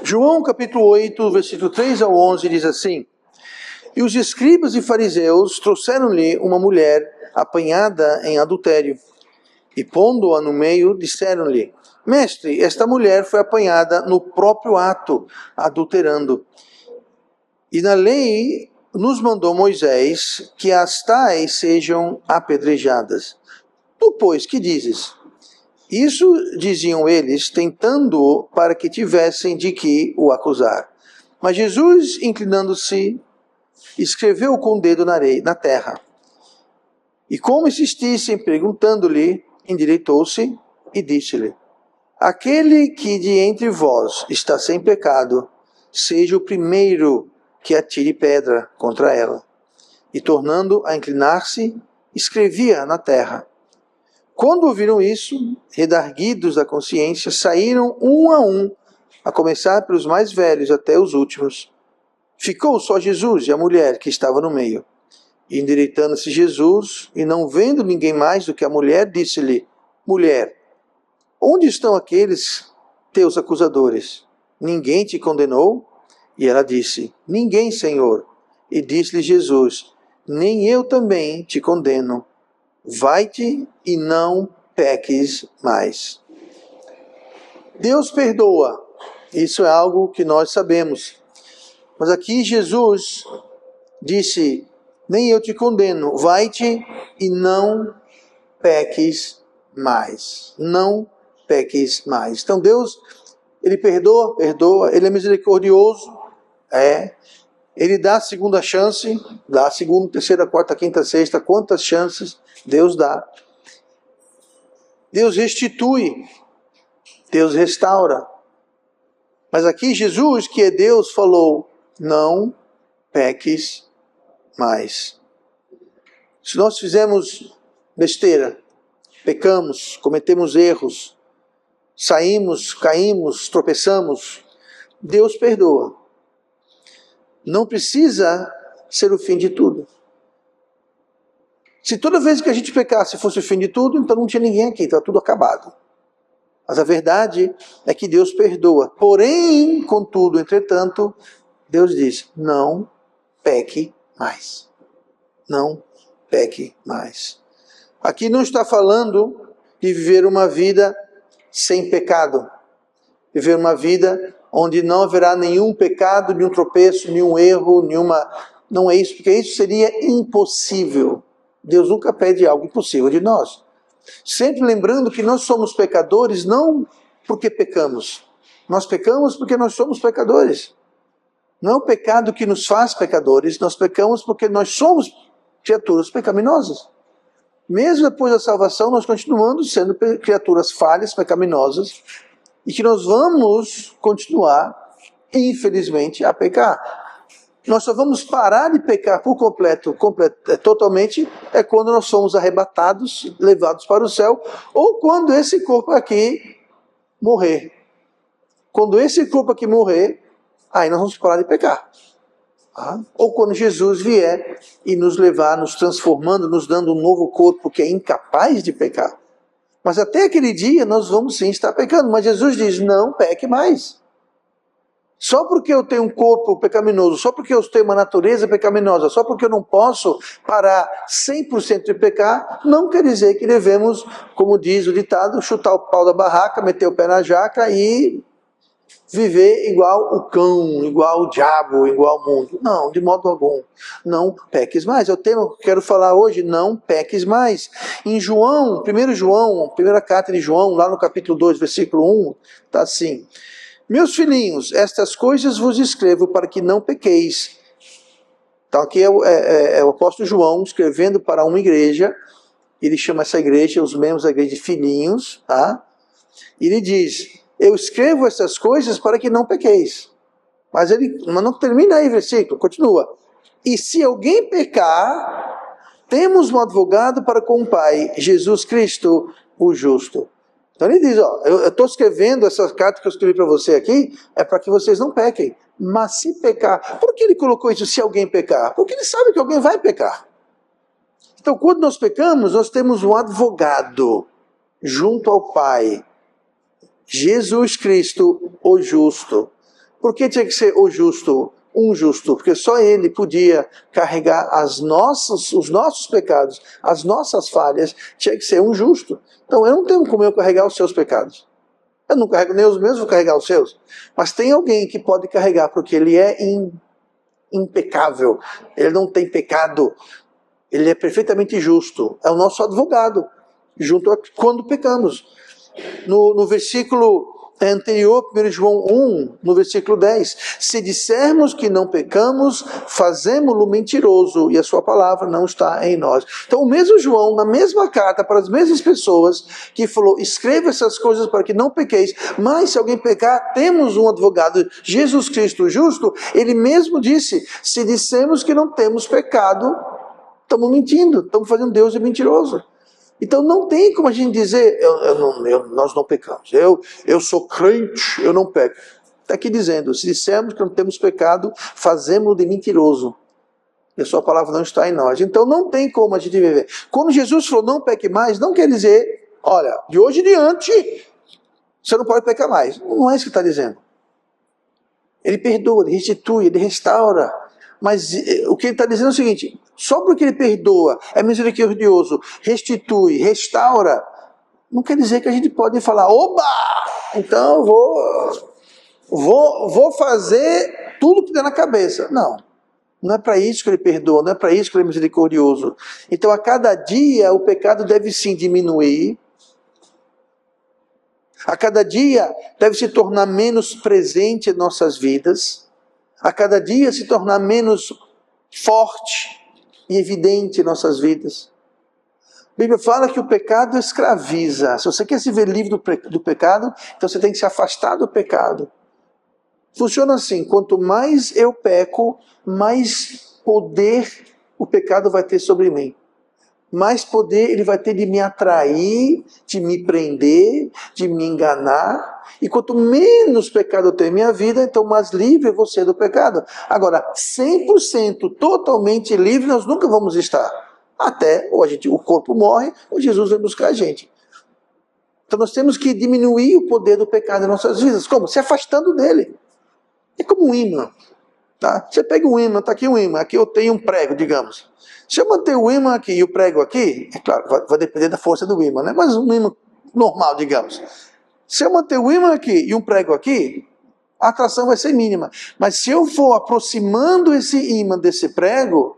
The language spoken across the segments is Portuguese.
João capítulo 8, versículo 3 ao 11 diz assim: E os escribas e fariseus trouxeram-lhe uma mulher apanhada em adultério. E pondo-a no meio, disseram-lhe: Mestre, esta mulher foi apanhada no próprio ato, adulterando. E na lei nos mandou Moisés que as tais sejam apedrejadas. Tu, pois, que dizes? Isso diziam eles, tentando-o para que tivessem de que o acusar. Mas Jesus, inclinando-se, escreveu com o dedo na terra. E como insistissem perguntando-lhe, endireitou-se e disse-lhe: Aquele que de entre vós está sem pecado, seja o primeiro que atire pedra contra ela. E tornando a inclinar-se, escrevia na terra. Quando ouviram isso, redarguidos da consciência, saíram um, a começar pelos mais velhos até os últimos. Ficou só Jesus e a mulher que estava no meio. E endireitando-se Jesus, e não vendo ninguém mais do que a mulher, disse-lhe: Mulher, onde estão aqueles teus acusadores? Ninguém te condenou? E ela disse: Ninguém, Senhor. E disse-lhe Jesus: Nem eu também te condeno. Vai-te e não peques mais. Deus perdoa. Isso é algo que nós sabemos. Mas aqui Jesus disse: Nem eu te condeno. Vai-te e não peques mais. Não peques mais. Então Deus, Ele perdoa, Ele é misericordioso, Ele dá a segunda chance, dá a segunda, terceira, quarta, quinta, sexta, quantas chances Deus dá. Deus restitui, Deus restaura. Mas aqui Jesus, que é Deus, falou: não peques mais. Se nós fizermos besteira, pecamos, cometemos erros, saímos, caímos, tropeçamos, Deus perdoa. Não precisa ser o fim de tudo. Se toda vez que a gente pecasse fosse o fim de tudo, então não tinha ninguém aqui, estava tudo acabado. Mas a verdade é que Deus perdoa. Porém, contudo, entretanto, Deus diz: não peque mais. Não peque mais. Aqui não está falando de viver uma vida sem pecado. Viver uma vida onde não haverá nenhum pecado, nenhum tropeço, nenhum erro, nenhuma... Não é isso, porque isso seria impossível. Deus nunca pede algo impossível de nós. Sempre lembrando que nós somos pecadores não porque pecamos. Nós pecamos porque nós somos pecadores. Não é o pecado que nos faz pecadores, nós pecamos porque nós somos criaturas pecaminosas. Mesmo depois da salvação, nós continuamos sendo criaturas falhas, pecaminosas, e que nós vamos continuar, infelizmente, a pecar. Nós só vamos parar de pecar por completo, totalmente, quando nós somos arrebatados, levados para o céu, ou quando esse corpo aqui morrer. Quando esse corpo aqui morrer, aí nós vamos parar de pecar. Ou quando Jesus vier e nos levar, nos transformando, nos dando um novo corpo que é incapaz de pecar. Mas até aquele dia nós vamos sim estar pecando. Mas Jesus diz: não peque mais. Só porque eu tenho um corpo pecaminoso, só porque eu tenho uma natureza pecaminosa, só porque eu não posso parar 100% de pecar, não quer dizer que devemos, como diz o ditado, chutar o pau da barraca, meter o pé na jaca e viver igual o cão, igual o diabo, igual o mundo. Não, de modo algum. Não peques mais. É o tema que eu quero falar hoje: não peques mais. Em João, 1 João, primeira carta de João, lá no capítulo 2, versículo 1, está assim: Meus filhinhos, estas coisas vos escrevo para que não pequeis. Então aqui é o apóstolo João escrevendo para uma igreja. Ele chama essa igreja, os membros da igreja, de filhinhos, tá? E ele diz: eu escrevo essas coisas para que não pequeis. Mas não termina aí o versículo, continua. E se alguém pecar, temos um advogado para com o Pai, Jesus Cristo, o justo. Então ele diz: eu estou escrevendo essa carta que eu escrevi para você aqui, é para que vocês não pequem. Mas se pecar, por que ele colocou isso, se alguém pecar? Porque ele sabe que alguém vai pecar. Então, quando nós pecamos, nós temos um advogado junto ao Pai. Jesus Cristo, o justo. Por que tinha que ser o justo? Um justo, porque só Ele podia carregar os nossos pecados, as nossas falhas. Tinha que ser um justo. Então, eu não tenho como eu carregar os seus pecados. Eu não carrego nem os meus, vou carregar os seus. Mas tem alguém que pode carregar, porque Ele é impecável. Ele não tem pecado. Ele é perfeitamente justo. É o nosso advogado, junto a quando pecamos. No versículo anterior, 1 João 1, no versículo 10, se dissermos que não pecamos, fazemo-lo mentiroso, e a sua palavra não está em nós. Então o mesmo João, na mesma carta, para as mesmas pessoas, que falou, escreva essas coisas para que não pequeis, mas se alguém pecar, temos um advogado, Jesus Cristo justo. Ele mesmo disse, se dissermos que não temos pecado, estamos mentindo, estamos fazendo Deus de mentiroso. Então não tem como a gente dizer, nós não pecamos, eu sou crente, eu não peco. Está aqui dizendo, se dissermos que não temos pecado, fazemos-lo de mentiroso. E a sua palavra não está em nós. Então não tem como a gente viver. Quando Jesus falou não peque mais, não quer dizer, olha, de hoje em diante, você não pode pecar mais. Não é isso que está dizendo. Ele perdoa, ele restitui, ele restaura. Mas o que ele está dizendo é o seguinte, só porque ele perdoa, é misericordioso, restitui, restaura, não quer dizer que a gente pode falar, oba, então vou fazer tudo que der na cabeça. Não, não é para isso que ele perdoa, não é para isso que ele é misericordioso. Então a cada dia o pecado deve sim diminuir, a cada dia deve se tornar menos presente em nossas vidas, a cada dia se tornar menos forte e evidente em nossas vidas. A Bíblia fala que o pecado escraviza. Se você quer se ver livre do pecado, então você tem que se afastar do pecado. Funciona assim, quanto mais eu peco, mais poder o pecado vai ter sobre mim. Mais poder ele vai ter de me atrair, de me prender, de me enganar. E quanto menos pecado eu tenho em minha vida, então mais livre eu vou ser do pecado. Agora, 100% totalmente livre nós nunca vamos estar. Até ou o corpo morre, ou Jesus vem buscar a gente. Então nós temos que diminuir o poder do pecado em nossas vidas. Como? Se afastando dele. É como um ímã. Tá? Você pega um ímã, está aqui um ímã, aqui eu tenho um prego, digamos. Se eu manter o ímã aqui e o prego aqui, é claro, vai depender da força do ímã, né? Mas um ímã normal, digamos. Se eu manter o ímã aqui e um prego aqui, a atração vai ser mínima. Mas se eu for aproximando esse ímã desse prego,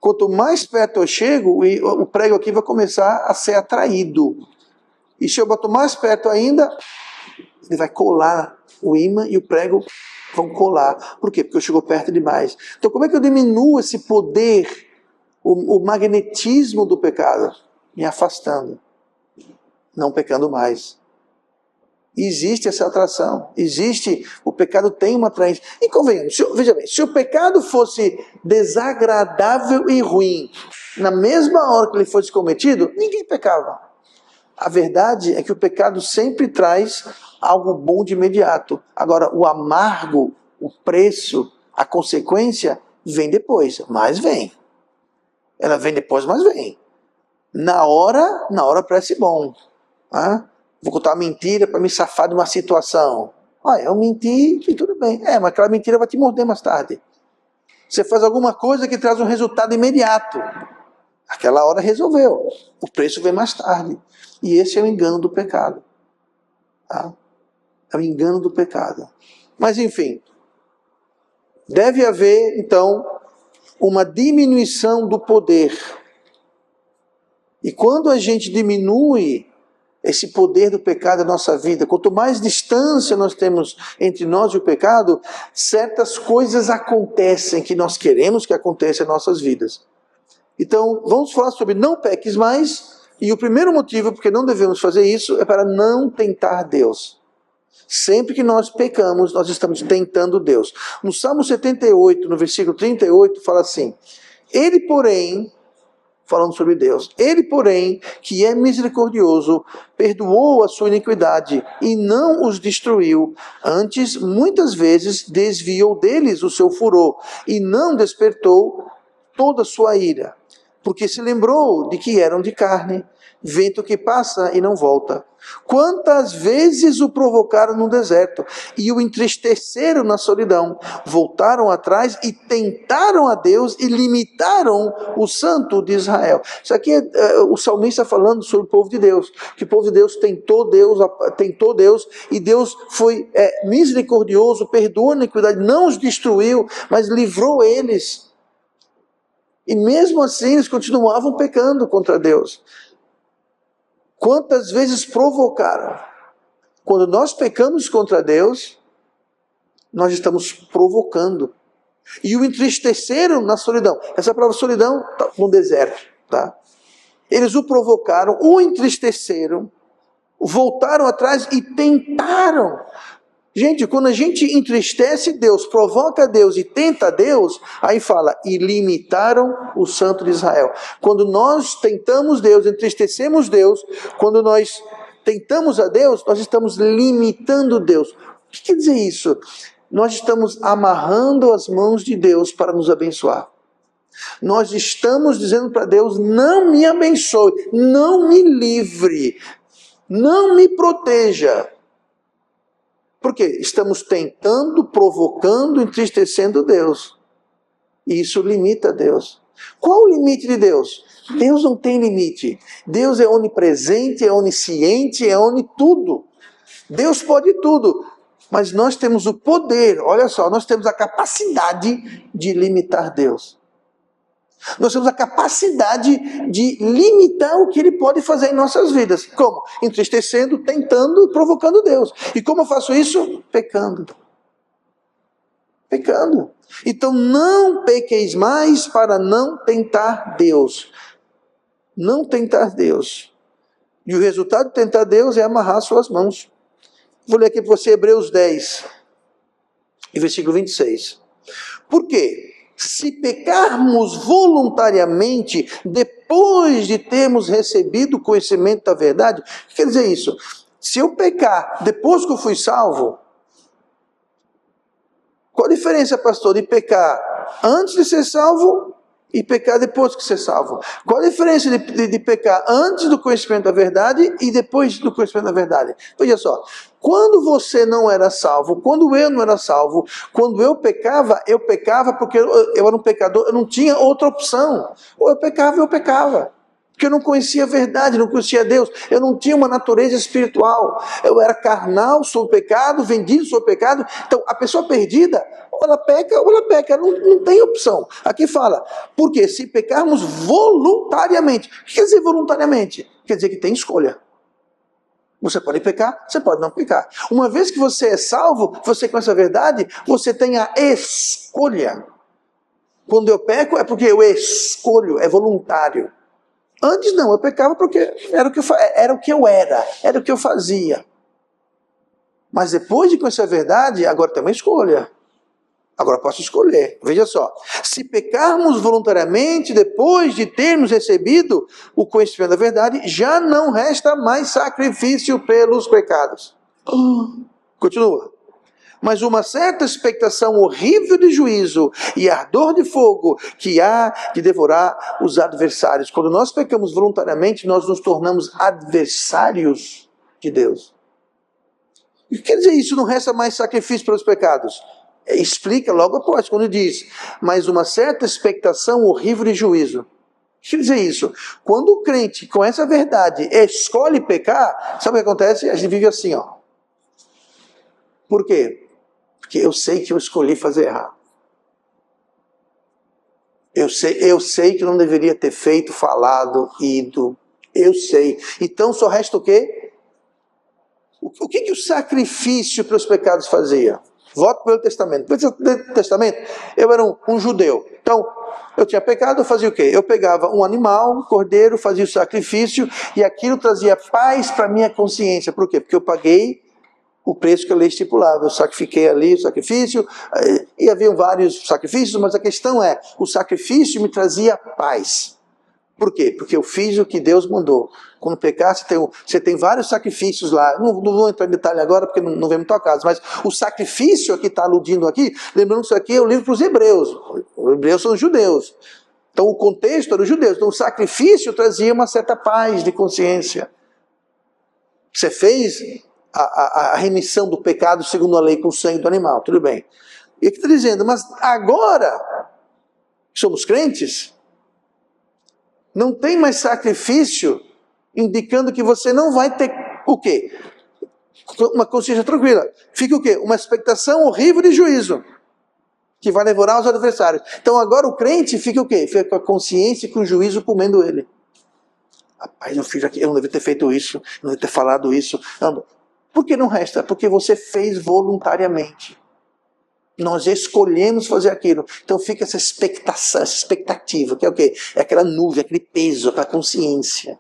quanto mais perto eu chego, o prego aqui vai começar a ser atraído. E se eu boto mais perto ainda, ele vai colar o ímã e o prego vão colar. Por quê? Porque eu chego perto demais. Então como é que eu diminuo esse poder, o magnetismo do pecado? Me afastando, não pecando mais. Existe essa atração, o pecado tem uma atraência. E convenhamos, veja bem, se o pecado fosse desagradável e ruim, na mesma hora que ele fosse cometido, ninguém pecava. A verdade é que o pecado sempre traz algo bom de imediato. Agora, o amargo, o preço, a consequência, vem depois, mas vem. Ela vem depois, mas vem. Na hora parece bom. Vou contar uma mentira para me safar de uma situação. Eu menti e tudo bem. Mas aquela mentira vai te morder mais tarde. Você faz alguma coisa que traz um resultado imediato. Aquela hora resolveu. O preço vem mais tarde. E esse é o engano do pecado. É o engano do pecado. Mas enfim, deve haver então uma diminuição do poder. E quando a gente diminui esse poder do pecado na nossa vida, quanto mais distância nós temos entre nós e o pecado, certas coisas acontecem que nós queremos que aconteçam em nossas vidas. Então, vamos falar sobre não peques mais, e o primeiro motivo porque não devemos fazer isso é para não tentar Deus. Sempre que nós pecamos, nós estamos tentando Deus. No Salmo 78, no versículo 38, fala assim, ele, porém, falando sobre Deus, ele, porém, que é misericordioso, perdoou a sua iniquidade e não os destruiu. Antes, muitas vezes, desviou deles o seu furor e não despertou toda a sua ira. porque se lembrou de que eram de carne, vento que passa e não volta. Quantas vezes o provocaram no deserto e o entristeceram na solidão, voltaram atrás e tentaram a Deus e limitaram o santo de Israel. Isso aqui é o salmista falando sobre o povo de Deus, que o povo de Deus tentou Deus e Deus foi misericordioso, perdoou a iniquidade, não os destruiu, mas livrou eles. E mesmo assim eles continuavam pecando contra Deus. Quantas vezes provocaram? Quando nós pecamos contra Deus, nós estamos provocando. E o entristeceram na solidão. Essa palavra solidão está no deserto. Tá? Eles o provocaram, o entristeceram, voltaram atrás e tentaram. Gente, quando a gente entristece Deus, provoca Deus e tenta Deus, aí fala, e limitaram o santo de Israel. Quando nós tentamos Deus, entristecemos Deus, quando nós tentamos a Deus, nós estamos limitando Deus. O que quer dizer isso? Nós estamos amarrando as mãos de Deus para nos abençoar. Nós estamos dizendo para Deus, não me abençoe, não me livre, não me proteja. Por quê? Estamos tentando, provocando, entristecendo Deus. E isso limita Deus. Qual o limite de Deus? Deus não tem limite. Deus é onipresente, é onisciente, é onitudo. Deus pode tudo. Mas nós temos o poder, olha só, nós temos a capacidade de limitar Deus. Nós temos a capacidade de limitar o que Ele pode fazer em nossas vidas. Como? Entristecendo, tentando, provocando Deus. E como eu faço isso? Pecando. Pecando. Então não pequeis mais para não tentar Deus. Não tentar Deus. E o resultado de tentar Deus é amarrar suas mãos. Vou ler aqui para você Hebreus 10, versículo 26. Por quê? Se pecarmos voluntariamente, depois de termos recebido o conhecimento da verdade, o que quer dizer isso? Se eu pecar depois que eu fui salvo, qual a diferença, pastor, de pecar antes de ser salvo e pecar depois de ser salvo? Qual a diferença de pecar antes do conhecimento da verdade e depois do conhecimento da verdade? Veja só, quando você não era salvo, quando eu não era salvo, quando eu pecava porque eu era um pecador, eu não tinha outra opção. Ou eu pecava. Porque eu não conhecia a verdade, não conhecia Deus. Eu não tinha uma natureza espiritual. Eu era carnal, sou pecado, vendido, sou pecado. Então, a pessoa perdida, ou ela peca, não tem opção. Aqui fala, porque se pecarmos voluntariamente. O que quer dizer voluntariamente? Quer dizer que tem escolha. Você pode pecar, você pode não pecar. Uma vez que você é salvo, você conhece a verdade, você tem a escolha. Quando eu peco, é porque eu escolho, é voluntário. Antes não, eu pecava porque era o que eu fazia. Mas depois de conhecer a verdade, agora tem uma escolha. Agora posso escolher. Veja só. Se pecarmos voluntariamente, depois de termos recebido o conhecimento da verdade, já não resta mais sacrifício pelos pecados. Continua. Mas uma certa expectação horrível de juízo e ardor de fogo que há de devorar os adversários. Quando nós pecamos voluntariamente, nós nos tornamos adversários de Deus. O que quer dizer isso? Não resta mais sacrifício pelos pecados. Explica logo após, quando diz, mas uma certa expectação horrível de juízo. O que quer dizer isso? Quando o crente, com essa verdade, escolhe pecar, sabe o que acontece? A gente vive assim, ó. Por quê? Porque eu sei que eu escolhi fazer errado. Eu sei que eu não deveria ter feito, falado, ido. Eu sei. Então só resta o quê? O que o sacrifício pelos pecados fazia? Voto pelo Testamento. Pelo Testamento, eu era um judeu. Então, eu tinha pecado, eu fazia o quê? Eu pegava um animal, um cordeiro, fazia o sacrifício, e aquilo trazia paz para a minha consciência. Por quê? Porque eu paguei o preço que a lei estipulava. Eu sacrifiquei ali o sacrifício, e haviam vários sacrifícios, mas a questão é, o sacrifício me trazia paz. Por quê? Porque eu fiz o que Deus mandou. Quando pecar, você tem vários sacrifícios lá. Não vou entrar em detalhe agora, porque não vem muito ao caso. Mas o sacrifício que está aludindo aqui, lembrando que isso aqui é o livro para os hebreus. Os hebreus são os judeus. Então o contexto era os judeus. Então o sacrifício trazia uma certa paz de consciência. Você fez a remissão do pecado segundo a lei com o sangue do animal, tudo bem. E aqui está dizendo, mas agora somos crentes, não tem mais sacrifício, indicando que você não vai ter o quê? Uma consciência tranquila. Fica o quê? Uma expectação horrível de juízo, que vai devorar os adversários. Então agora o crente fica o quê? Fica com a consciência e com o juízo comendo ele. Rapaz, eu fiz aqui, eu não devia ter feito isso, não devia ter falado isso. Não. Por que não resta? Porque você fez voluntariamente. Nós escolhemos fazer aquilo. Então fica essa expectação, essa expectativa, que é o quê? É aquela nuvem, aquele peso, aquela consciência.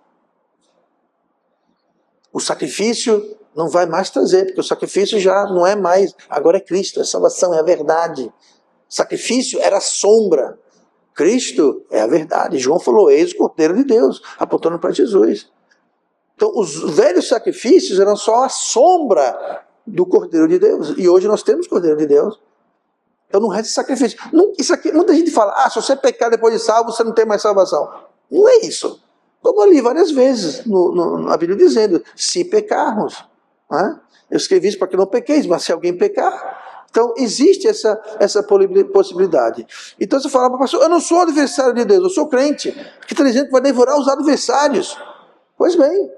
O sacrifício não vai mais trazer, porque o sacrifício já não é mais, agora é Cristo, é salvação, é a verdade. Sacrifício era sombra. Cristo é a verdade. João falou, eis o Cordeiro de Deus, apontando para Jesus. Então, os velhos sacrifícios eram só a sombra do Cordeiro de Deus. E hoje nós temos Cordeiro de Deus. Então não resta sacrifício. Não, isso aqui, muita gente fala, se você pecar depois de salvo, você não tem mais salvação. Não é isso. Como eu li várias vezes na Bíblia dizendo, se pecarmos. Né? Eu escrevi isso para que não pequeis, mas se alguém pecar. Então existe essa possibilidade. Então você fala para o pastor, eu não sou adversário de Deus, eu sou crente. Que está dizendo que vai devorar os adversários. Pois bem,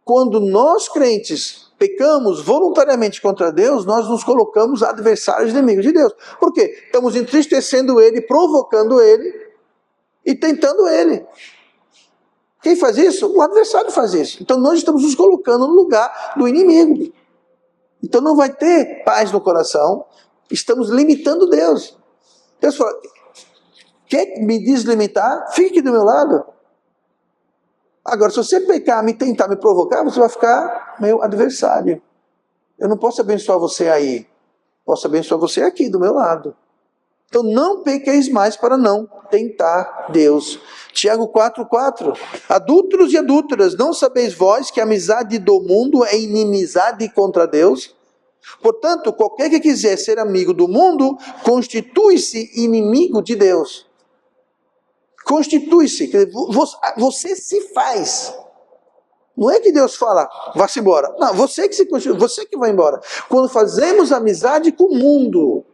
quando nós crentes pecamos voluntariamente contra Deus, nós nos colocamos adversários inimigos de Deus. Por quê? Estamos entristecendo Ele, provocando Ele e tentando Ele. Quem faz isso? O adversário faz isso. Então nós estamos nos colocando no lugar do inimigo. Então não vai ter paz no coração, estamos limitando Deus. Deus fala, quer me deslimitar? Fique aqui do meu lado. Agora, se você pecar, me tentar, me provocar, você vai ficar meu adversário. Eu não posso abençoar você aí. Posso abençoar você aqui, do meu lado. Então, não pequeis mais para não tentar Deus. Tiago 4,4. Adúlteros e adúlteras, não sabeis vós que a amizade do mundo é inimizade contra Deus? Portanto, qualquer que quiser ser amigo do mundo, constitui-se inimigo de Deus. Constitui-se, você se faz. Não é que Deus fala, vá-se embora. Não, você que se constitui, você que vai embora. Quando fazemos amizade com o mundo,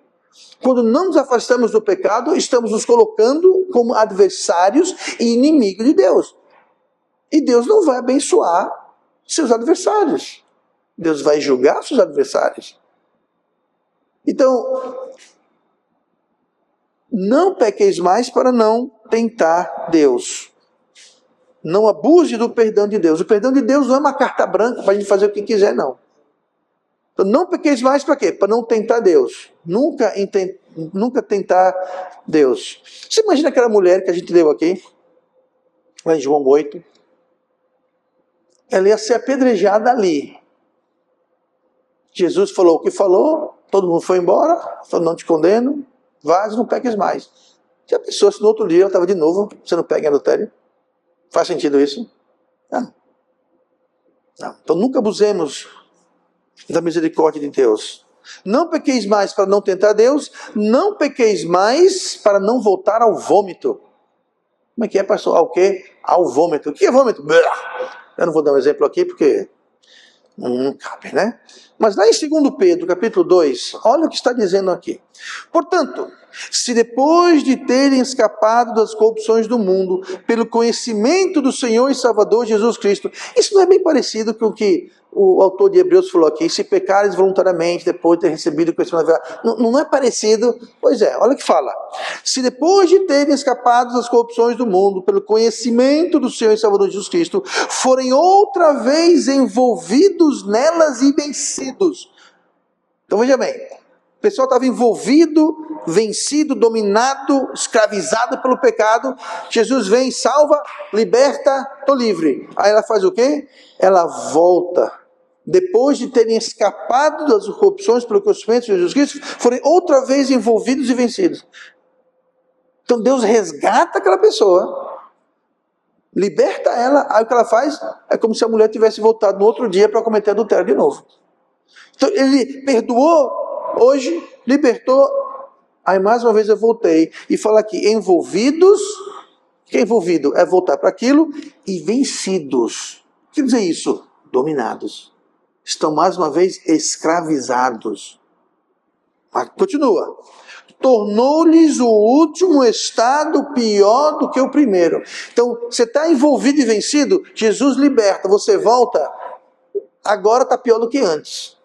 quando não nos afastamos do pecado, estamos nos colocando como adversários e inimigos de Deus. E Deus não vai abençoar seus adversários. Deus vai julgar seus adversários. Então, não pequeis mais para não tentar Deus. Não abuse do perdão de Deus. O perdão de Deus não é uma carta branca para a gente fazer o que quiser, não. Então não pequeis mais para quê? Para não tentar Deus. Nunca tentar Deus. Você imagina aquela mulher que a gente leu aqui, lá em João 8. Ela ia ser apedrejada ali. Jesus falou o que falou, todo mundo foi embora, falou, não te condeno, vaze, não peques mais. Já pensou se no outro dia ela estava de novo, você não pega em adultério? Faz sentido isso? Não. Então nunca abusemos da misericórdia de Deus. Não pequeis mais para não tentar Deus, não pequeis mais para não voltar ao vômito. Como é que é, pastor? Ao quê? Ao vômito. O que é vômito? Eu não vou dar um exemplo aqui porque não cabe, né? Mas lá em 2 Pedro, capítulo 2, olha o que está dizendo aqui. Portanto, se depois de terem escapado das corrupções do mundo, pelo conhecimento do Senhor e Salvador Jesus Cristo, isso não é bem parecido com o que o autor de Hebreus falou aqui, se pecares voluntariamente depois de ter recebido o conhecimento da verdade. Não é parecido? Pois é, olha o que fala. Se depois de terem escapado das corrupções do mundo, pelo conhecimento do Senhor e Salvador Jesus Cristo, forem outra vez envolvidos nelas e vencidos. Então veja bem, o pessoal estava envolvido, vencido, dominado, escravizado pelo pecado. Jesus vem, salva, liberta, estou livre. Aí ela faz o quê? Ela volta. Depois de terem escapado das corrupções pelo conhecimento de Jesus Cristo, forem outra vez envolvidos e vencidos. Então Deus resgata aquela pessoa, liberta ela, aí o que ela faz é como se a mulher tivesse voltado no outro dia para cometer adultério de novo. Então ele perdoou hoje, libertou, aí mais uma vez eu voltei, e fala aqui, envolvidos que é envolvido é voltar para aquilo e vencidos. O que quer dizer isso? Dominados. Estão mais uma vez escravizados. Mas continua. Tornou-lhes o último estado pior do que o primeiro. Então, você está envolvido e vencido, Jesus liberta, você volta, agora está pior do que antes.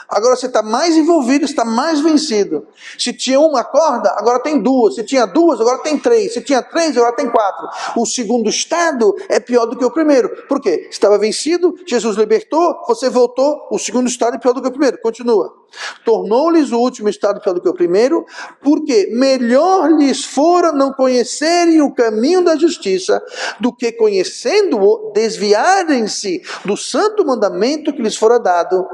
Agora você está mais envolvido, está mais vencido. Se tinha uma corda, agora tem duas. Se tinha duas, agora tem três. Se tinha três, agora tem quatro. O segundo estado é pior do que o primeiro. Por quê? Estava vencido, Jesus libertou, você voltou, o segundo estado é pior do que o primeiro. Continua. Tornou-lhes o último estado pior do que o primeiro, porque melhor lhes fora não conhecerem o caminho da justiça, do que conhecendo-o, desviarem-se do santo mandamento que lhes fora dado.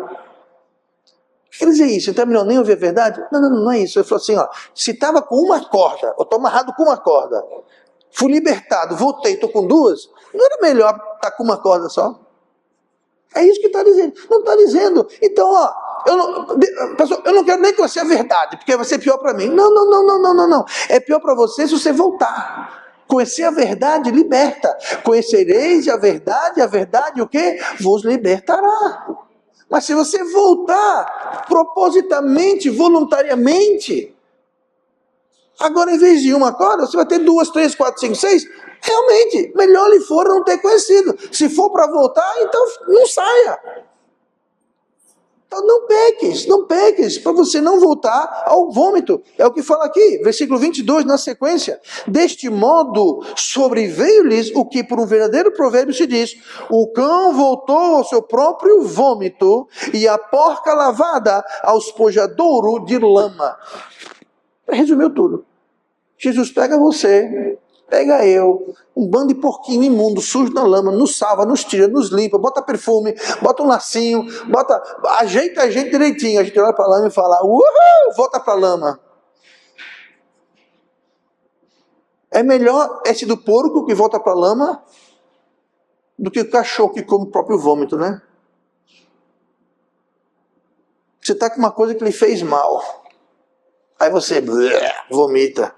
Quer dizer isso, então é melhor nem ouvir a verdade? Não é isso. Ele falou assim, ó, se estava com uma corda, eu estou amarrado com uma corda, fui libertado, voltei, estou com duas, não era melhor estar com uma corda só? É isso que está dizendo. Não está dizendo. Então, ó, pessoal, eu não quero nem conhecer a verdade, porque vai ser pior para mim. Não. É pior para você se você voltar. Conhecer a verdade liberta. Conhecereis a verdade o quê? Vos libertará. Mas se você voltar propositalmente, voluntariamente, agora em vez de uma corda, você vai ter 2, 3, 4, 5, 6. Realmente, melhor lhe for não ter conhecido. Se for para voltar, então não saia. Então não peques, para você não voltar ao vômito. É o que fala aqui, versículo 22, na sequência. Deste modo, sobreveio-lhes o que por um verdadeiro provérbio se diz: o cão voltou ao seu próprio vômito, e a porca lavada ao espojadouro de lama. Resumiu tudo. Jesus pega você, pega eu, um bando de porquinho imundo, sujo na lama, nos salva, nos tira, nos limpa, bota perfume, bota um lacinho, ajeita a gente direitinho. A gente olha para a lama e fala, uhul, volta para a lama. É melhor esse do porco que volta para a lama do que o cachorro que come o próprio vômito, né? Você está com uma coisa que lhe fez mal. Aí você vomita.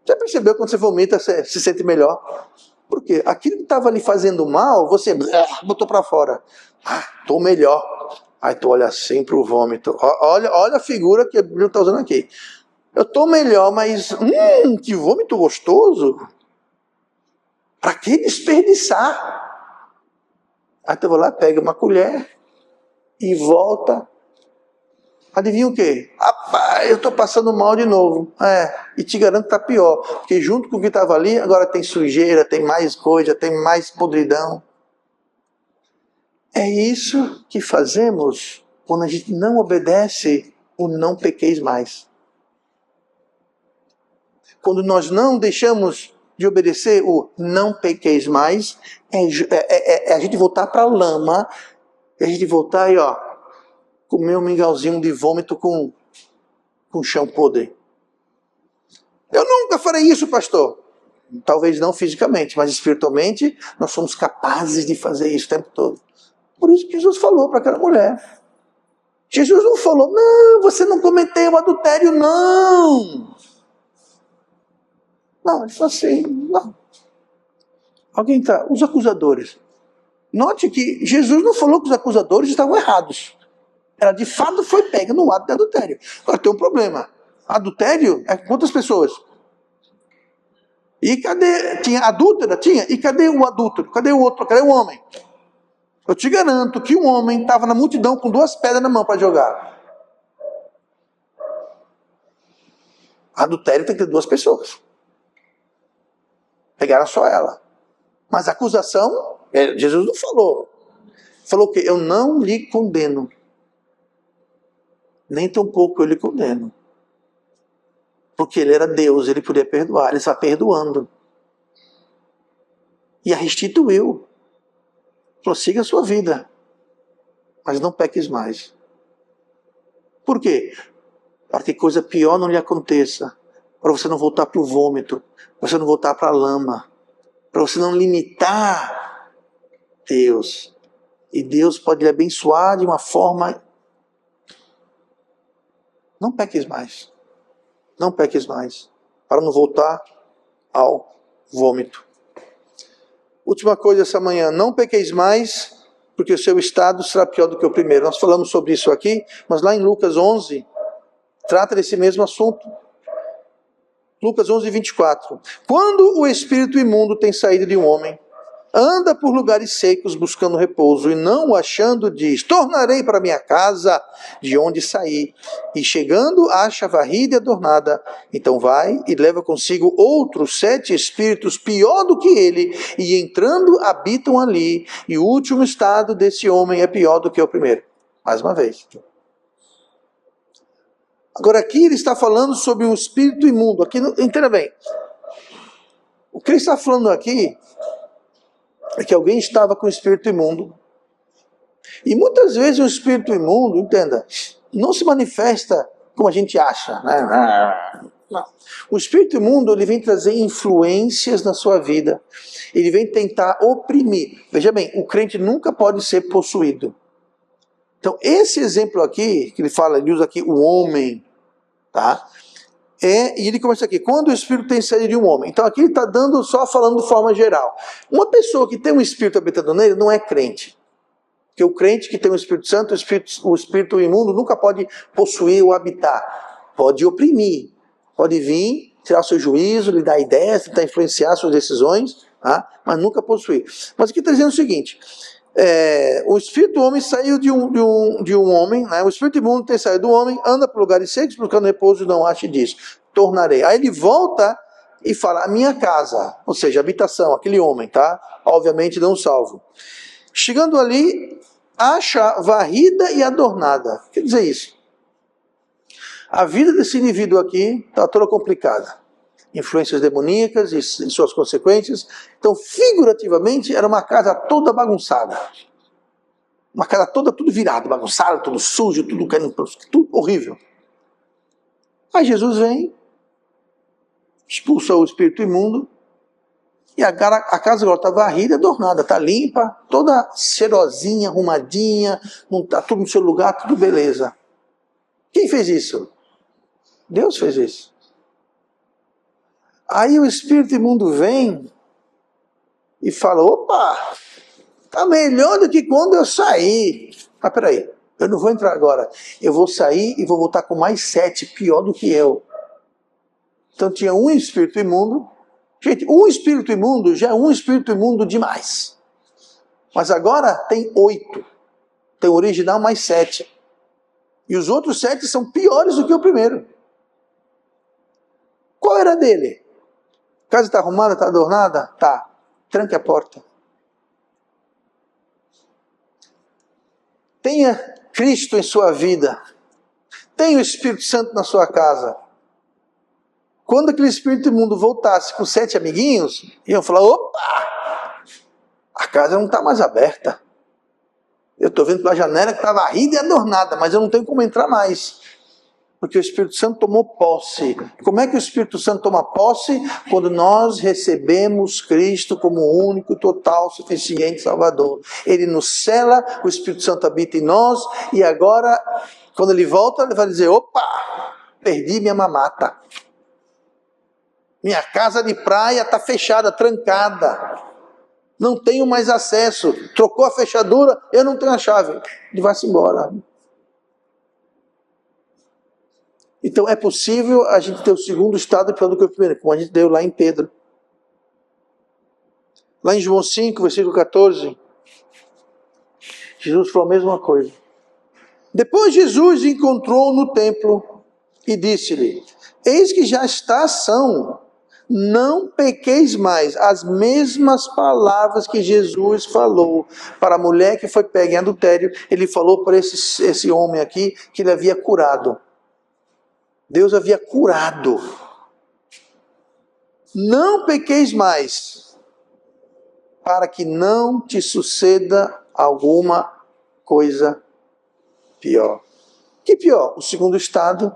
Já percebeu quando você vomita, você se sente melhor? Por quê? Aquilo que estava lhe fazendo mal, você botou para fora. Estou melhor. Aí tu olha assim para o vômito. Olha a figura que a Bíblia está usando aqui. Eu estou melhor, mas que vômito gostoso. Para que desperdiçar? Aí tu vai lá, pega uma colher e volta. Adivinha o quê? Rapaz, eu estou passando mal de novo. E te garanto que está pior. Porque junto com o que estava ali, agora tem sujeira, tem mais coisa, tem mais podridão. É isso que fazemos quando a gente não obedece o não pequeis mais. Quando nós não deixamos de obedecer o não pequeis mais, é a gente voltar para a lama, é a gente voltar e comer um mingauzinho de vômito com chão podre. Eu nunca farei isso, pastor. Talvez não fisicamente, mas espiritualmente, nós somos capazes de fazer isso o tempo todo. Por isso que Jesus falou para aquela mulher. Jesus não falou, não, você não cometeu adultério, não. Não, ele falou assim, não. Os acusadores. Note que Jesus não falou que os acusadores estavam errados. Ela de fato foi pega no ato de adultério. Agora tem um problema. Adultério é quantas pessoas? E cadê? Tinha adúltera? Tinha. E cadê o adúltero? Cadê o outro? Cadê o homem? Eu te garanto que um homem estava na multidão com 2 pedras na mão para jogar. Adultério tem que ter 2 pessoas. Pegaram só ela. Mas a acusação, Jesus não falou. Falou que eu não lhe condeno. Nem tampouco eu lhe condeno. Porque ele era Deus, ele podia perdoar, ele está perdoando. E a restituiu. Prossiga a sua vida. Mas não peques mais. Por quê? Para que coisa pior não lhe aconteça. Para você não voltar para o vômito. Para você não voltar para a lama. Para você não limitar Deus. E Deus pode lhe abençoar de uma forma. Não peques mais. Não peques mais. Para não voltar ao vômito. Última coisa essa manhã, não pequeis mais, porque o seu estado será pior do que o primeiro. Nós falamos sobre isso aqui, mas lá em Lucas 11, trata desse mesmo assunto. Lucas 11, 24. Quando o espírito imundo tem saído de um homem, anda por lugares secos buscando repouso, e não o achando, diz: tornarei para minha casa de onde saí. E chegando, acha varrida e adornada. Então vai e leva consigo outros 7 espíritos pior do que ele, e entrando habitam ali. E o último estado desse homem é pior do que o primeiro. Mais uma vez. Agora aqui ele está falando sobre um espírito imundo. Aqui, entenda bem. O que ele está falando aqui é que alguém estava com o espírito imundo. E muitas vezes o espírito imundo, entenda, não se manifesta como a gente acha, né? Não. O espírito imundo, ele vem trazer influências na sua vida. Ele vem tentar oprimir. Veja bem, o crente nunca pode ser possuído. Então, esse exemplo aqui, que ele fala, ele usa aqui o homem, tá? E ele começa aqui, quando o espírito tem saído de um homem. Então aqui ele está dando, só falando de forma geral. Uma pessoa que tem um espírito habitando nele não é crente. Porque o crente que tem o Espírito Santo, o espírito imundo nunca pode possuir ou habitar. Pode oprimir, pode vir, tirar o seu juízo, lhe dar ideias, tentar influenciar suas decisões, tá? Mas nunca possuir. Mas aqui está dizendo o seguinte, o espírito do homem saiu de um homem, né? O espírito imundo tem saído do homem, anda por lugares secos, buscando repouso, não ache disso. Tornarei. Aí ele volta e fala, a minha casa, ou seja, a habitação, aquele homem, tá? Obviamente não salvo. Chegando ali, acha varrida e adornada. Quer dizer isso? A vida desse indivíduo aqui está toda complicada. Influências demoníacas e suas consequências. Então, figurativamente, era uma casa toda bagunçada. Uma casa toda, tudo virado, bagunçado, tudo sujo, tudo horrível. Aí Jesus vem, expulsa o espírito imundo, e a casa agora está varrida, adornada, está limpa, toda cheirosinha, arrumadinha, está tudo no seu lugar, tudo beleza. Quem fez isso? Deus fez isso. Aí o espírito imundo vem e fala, opa, está melhor do que quando eu saí. Mas peraí, eu não vou entrar agora. Eu vou sair e vou voltar com mais 7, pior do que eu. Então tinha um espírito imundo. Gente, um espírito imundo já é um espírito imundo demais. Mas agora tem 8. Tem o original mais 7. E os outros 7 são piores do que o primeiro. Qual era dele? A casa está arrumada, está adornada? Tá. Tranque a porta. Tenha Cristo em sua vida. Tenha o Espírito Santo na sua casa. Quando aquele espírito imundo voltasse com 7 amiguinhos, iam falar, opa, a casa não está mais aberta. Eu estou vendo pela janela que está varrida e adornada, mas eu não tenho como entrar mais. Porque o Espírito Santo tomou posse. Como é que o Espírito Santo toma posse? Quando nós recebemos Cristo como o único, total, suficiente Salvador. Ele nos cela, o Espírito Santo habita em nós, e agora, quando ele volta, ele vai dizer, opa, perdi minha mamata. Minha casa de praia está fechada, trancada. Não tenho mais acesso. Trocou a fechadura, eu não tenho a chave. Ele vai-se embora. Então é possível a gente ter o segundo estado pior do que o primeiro, como a gente deu lá em Pedro. Lá em João 5, versículo 14, Jesus falou a mesma coisa. Depois Jesus encontrou no templo e disse-lhe, eis que já está são, não pequeis mais. As mesmas palavras que Jesus falou para a mulher que foi pega em adultério, ele falou para esse homem aqui que ele havia curado. Deus havia curado. Não pequeis mais, para que não te suceda alguma coisa pior. Que pior? O segundo estado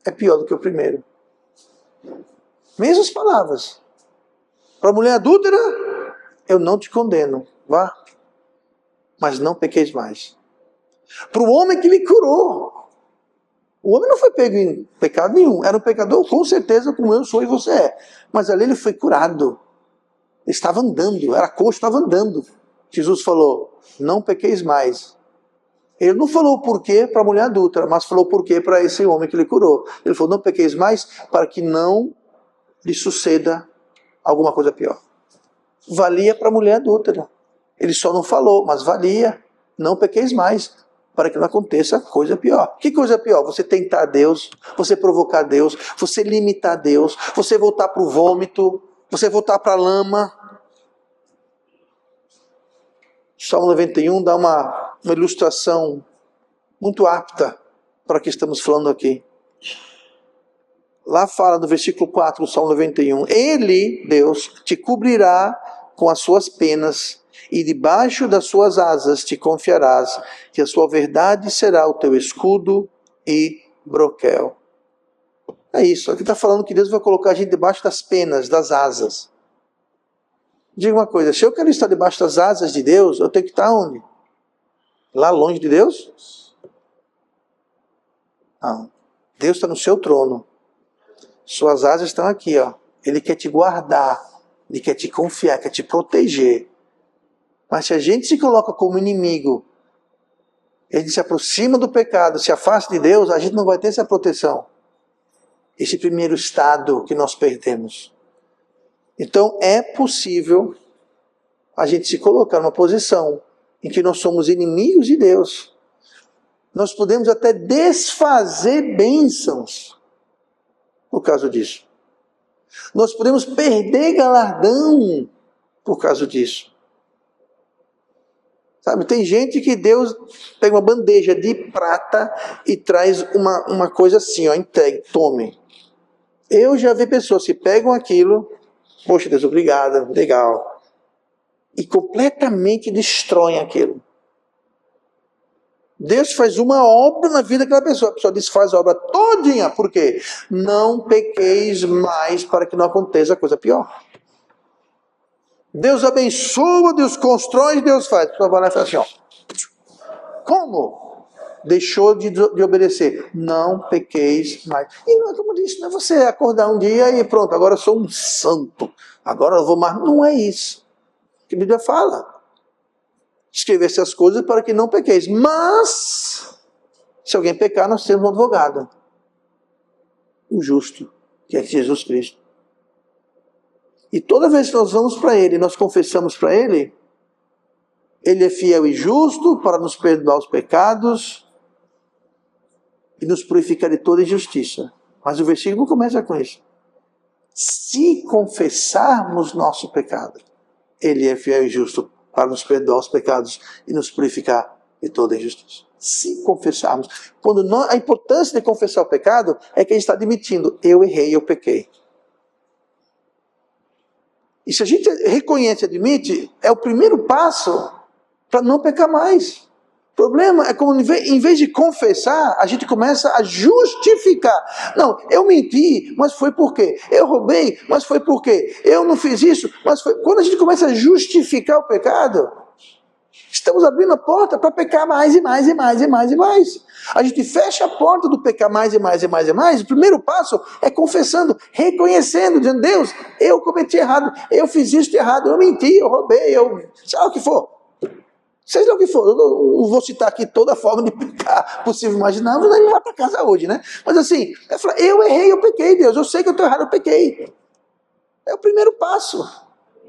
é pior do que o primeiro. Mesmas palavras. Para a mulher adúltera, eu não te condeno, vá, mas não pequeis mais. Para o homem que lhe curou, o homem não foi pego em pecado nenhum, era um pecador com certeza como eu sou e você é, mas ali ele foi curado. estava andando, era coxo, estava andando. Jesus falou, não pequeis mais. Ele não falou o porquê para a mulher adúltera, mas falou o porquê para esse homem que ele curou. Ele falou, não pequeis mais para que não lhe suceda alguma coisa pior. Valia para a mulher adúltera. Ele só não falou, mas valia. Não pequeis mais, para que não aconteça coisa pior. Que coisa pior? Você tentar Deus, você provocar Deus, você limitar Deus, você voltar para o vômito, você voltar para a lama. Salmo 91 dá uma ilustração muito apta para o que estamos falando aqui. Lá fala no versículo 4 do Salmo 91, Ele, Deus, te cobrirá com as suas penas, e debaixo das suas asas te confiarás, que a sua verdade será o teu escudo e broquel. É isso, aqui está falando que Deus vai colocar a gente debaixo das penas, das asas. Diga uma coisa, se eu quero estar debaixo das asas de Deus, eu tenho que estar onde? Lá longe de Deus? Não. Deus está no seu trono. Suas asas estão aqui, ó. Ele quer te guardar, Ele quer te confiar, quer te proteger. Mas se a gente se coloca como inimigo, a gente se aproxima do pecado, se afasta de Deus, a gente não vai ter essa proteção. Esse primeiro estado que nós perdemos. Então é possível a gente se colocar numa posição em que nós somos inimigos de Deus. Nós podemos até desfazer bênçãos por causa disso. Nós podemos perder galardão por causa disso. Sabe, tem gente que Deus pega uma bandeja de prata e traz uma coisa assim, ó, entregue, tome. Eu já vi pessoas que pegam aquilo, poxa Deus, obrigado, legal, e completamente destroem aquilo. Deus faz uma obra na vida daquela pessoa, a pessoa desfaz a obra todinha, por quê? Não pequeis mais para que não aconteça coisa pior. Deus abençoa, Deus constrói, Deus faz. A pessoa vai lá e fala assim, ó. Como? Deixou de obedecer. Não pequeis mais. E não é como disse, não é você acordar um dia e pronto, agora eu sou um santo. Agora eu vou mais. Não é isso. Que a Bíblia fala. Escrever essas coisas para que não pequeis. Mas, se alguém pecar, nós temos um advogado. O justo, que é Jesus Cristo. E toda vez que nós vamos para Ele, nós confessamos para Ele, Ele é fiel e justo para nos perdoar os pecados e nos purificar de toda injustiça. Mas o versículo começa com isso. Se confessarmos nosso pecado, Ele é fiel e justo para nos perdoar os pecados e nos purificar de toda injustiça. Se confessarmos. A importância de confessar o pecado é que a gente está admitindo, eu errei, eu pequei. E se a gente reconhece e admite, é o primeiro passo para não pecar mais. O problema é como em vez de confessar, a gente começa a justificar. Não, eu menti, mas foi por quê? Eu roubei, mas foi por quê? Eu não fiz isso, mas foi... Quando a gente começa a justificar o pecado, estamos abrindo a porta para pecar mais e mais e mais e mais e mais. A gente fecha a porta do pecar mais e mais e mais e mais. O primeiro passo é confessando, reconhecendo, dizendo, Deus, eu cometi errado, eu fiz isso de errado, eu menti, eu roubei, sei lá o que for. Seja lá o que for, eu não vou citar aqui toda a forma de pecar possível imaginável, não vai para casa hoje, né? Mas assim, eu errei, eu pequei, Deus, eu sei que eu estou errado, eu pequei. É o primeiro passo.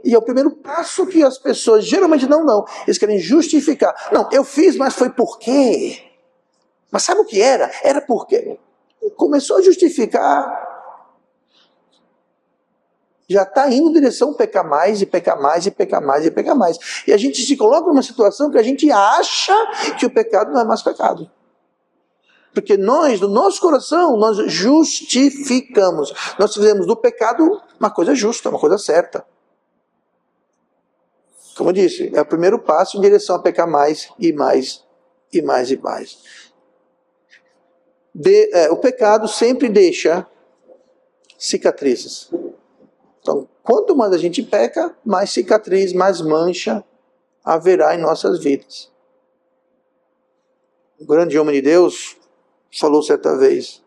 E é o primeiro passo que as pessoas geralmente não. Eles querem justificar. Não, eu fiz, mas foi por quê? Mas sabe o que era? Era porque começou a justificar. Já está indo em direção a pecar mais e pecar mais e pecar mais e pecar mais. E a gente se coloca numa situação que a gente acha que o pecado não é mais pecado. Porque nós, no nosso coração, nós justificamos. Nós fizemos do pecado uma coisa justa, uma coisa certa. Como eu disse, é o primeiro passo em direção a pecar mais e mais e mais e mais. O pecado sempre deixa cicatrizes. Então, quanto mais a gente peca, mais cicatriz, mais mancha haverá em nossas vidas. Um grande homem de Deus falou certa vez,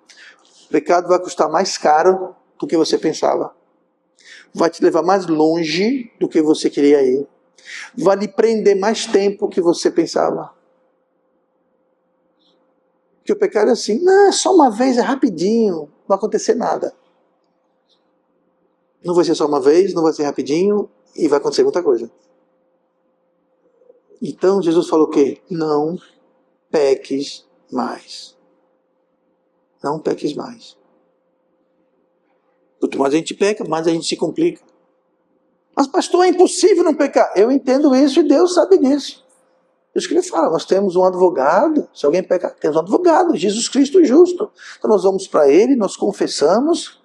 o pecado vai custar mais caro do que você pensava. vai te levar mais longe do que você queria ir, vai lhe prender mais tempo que você pensava. Porque o pecado é assim, não, é só uma vez, é rapidinho, não vai acontecer nada. Não vai ser só uma vez, não vai ser rapidinho e vai acontecer muita coisa. Então Jesus falou o quê? Não peques mais. Não peques mais. Quanto mais a gente peca, mais a gente se complica. Mas pastor, é impossível não pecar. Eu entendo isso e Deus sabe disso. Isso que ele fala, nós temos um advogado, se alguém pecar, temos um advogado, Jesus Cristo justo. Então nós vamos para ele, nós confessamos,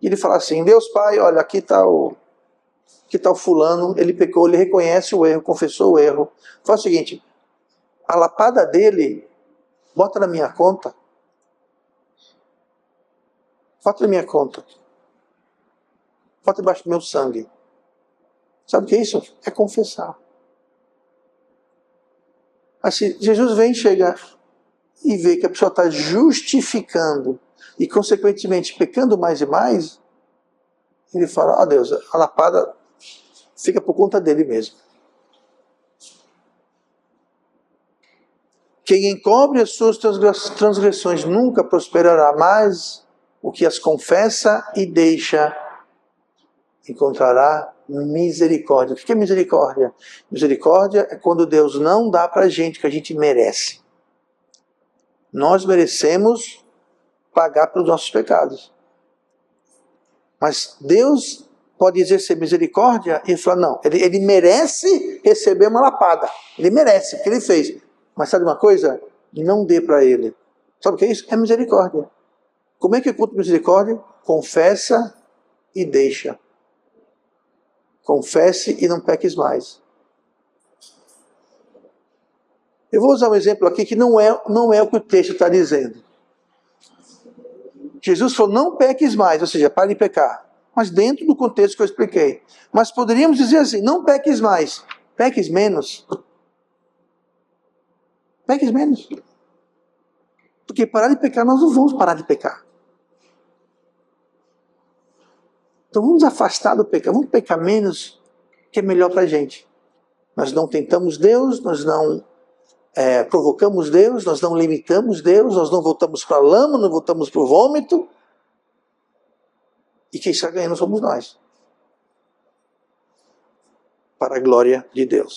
e ele fala assim, Deus Pai, olha, aqui está o fulano, ele pecou, ele reconhece o erro, confessou o erro. Faz o seguinte, a lapada dele, bota na minha conta. Bota na minha conta. Bota debaixo do meu sangue. Sabe o que é isso? É confessar. Assim, Jesus vem chegar e vê que a pessoa está justificando e, consequentemente, pecando mais e mais, ele fala, ó Deus, a lapada fica por conta dele mesmo. Quem encobre as suas transgressões nunca prosperará, mas o que as confessa e deixa encontrará misericórdia. O que é misericórdia? Misericórdia é quando Deus não dá para a gente o que a gente merece. Nós merecemos pagar pelos nossos pecados. Mas Deus pode exercer misericórdia e falar, não, ele merece receber uma lapada. Ele merece, porque ele fez. Mas sabe uma coisa? Não dê para ele. Sabe o que é isso? É misericórdia. Como é que eu conto misericórdia? Confessa e deixa. Confesse e não peques mais. Eu vou usar um exemplo aqui que não é o que o texto está dizendo. Jesus falou, não peques mais, ou seja, pare de pecar. Mas dentro do contexto que eu expliquei. Mas poderíamos dizer assim, não peques mais, peques menos. Peques menos. Porque parar de pecar, nós não vamos parar de pecar. Então vamos afastar do pecado, vamos pecar menos, que é melhor para a gente. Nós não tentamos Deus, nós não provocamos Deus, nós não limitamos Deus, nós não voltamos para a lama, não voltamos para o vômito. E quem está ganhando somos nós. Para a glória de Deus.